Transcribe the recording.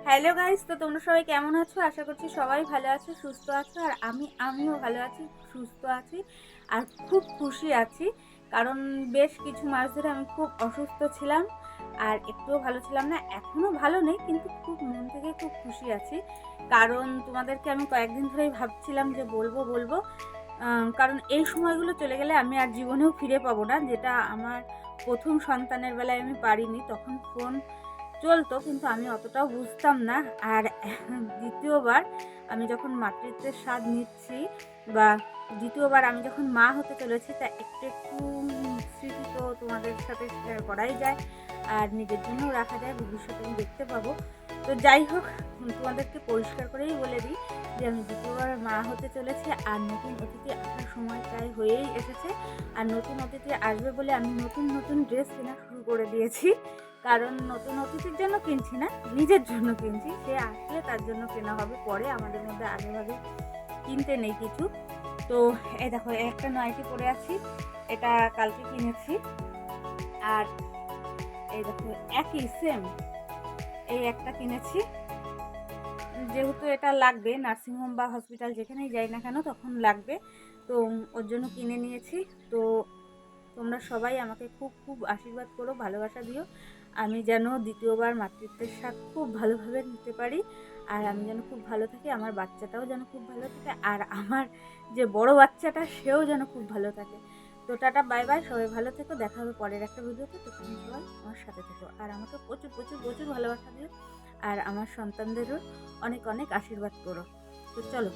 Hello guys, তো তোমরা সবাই কেমন আছো? আশা করছি সবাই ভালো আছো, সুস্থ আছো। আর আমিও ভালো আছি, সুস্থ আছি আর খুব খুশি আছি। কারণ বেশ কিছু মাস ধরে আমি খুব অসুস্থ ছিলাম আর একটুও ভালো ছিলাম না। এখনও ভালো নেই, কিন্তু খুব মন থেকে খুব খুশি আছি। কারণ তোমাদেরকে আমি কয়েকদিন ধরেই ভাবছিলাম যে বলবো। কারণ এই সময়গুলো চলে গেলে আমি আর জীবনেও ফিরে পাবো না, যেটা আমার প্রথম সন্তানের বেলায় আমি পারিনি। তখন ফোন চলতো, কিন্তু আমি অতটাও বুঝতাম না। আর দ্বিতীয়বার আমি যখন মাতৃত্বের স্বাদ নিচ্ছি, বা দ্বিতীয়বার আমি যখন মা হতে চলেছি, তা একটু স্মৃতি তো তোমাদের সাথে শেয়ার করাই যায়, আর নিজের জন্যও রাখা যায়, ভবিষ্যতে আমি দেখতে পাবো। তো যাই হোক, তোমাদেরকে পরিষ্কার করেই বলে দিই যে আমি দ্বিতীয়বার মা হতে চলেছি, আর নতুন অতিথি আসার সময় প্রায় হয়েই এসেছে। আর নতুন অতিথি আসবে বলে আমি নতুন ড্রেস কেনা শুরু করে দিয়েছি। কারণ নতুন অতিথির জন্য কিনছি না, নিজের জন্য কিনছি। সে আসলে তার জন্য কেনা হবে, পরে আমাদের মধ্যে আগেভাগে কিনতে নেই কিছু। তো এই দেখো, একটা নাইটি পরে আছি, এটা কালকে কিনেছি। আর এই দেখো, একই সেম এই একটা কিনেছি, যেহেতু এটা লাগবে নার্সিংহোম বা হসপিটাল যেখানেই যাই না কেন তখন লাগবে। তো ওর জন্য কিনে নিয়েছি। তো তোমরা সবাই আমাকে খুব খুব আশীর্বাদ করো, ভালোবাসা দিও। আমি যেন দ্বিতীয়বার মাতৃত্বের স্বাদ খুব ভালোভাবে নিতে পারি, আর আমি যেন খুব ভালো থাকি, আমার বাচ্চাটাও যেন খুব ভালো থাকে, আর আমার যে বড় বাচ্চাটা সেও যেন খুব ভালো থাকে। তো টাটা, বাই বাই, সবাই ভালো থেকো, দেখা হবে পরের একটা ভিডিওতে। তো তুমি সবাই আমার সাথে থেকো, আর আমাকে প্রচুর প্রচুর প্রচুর ভালোবাসা দিও, আর আমার সন্তানদেরও অনেক অনেক আশীর্বাদ করো। তো চলো।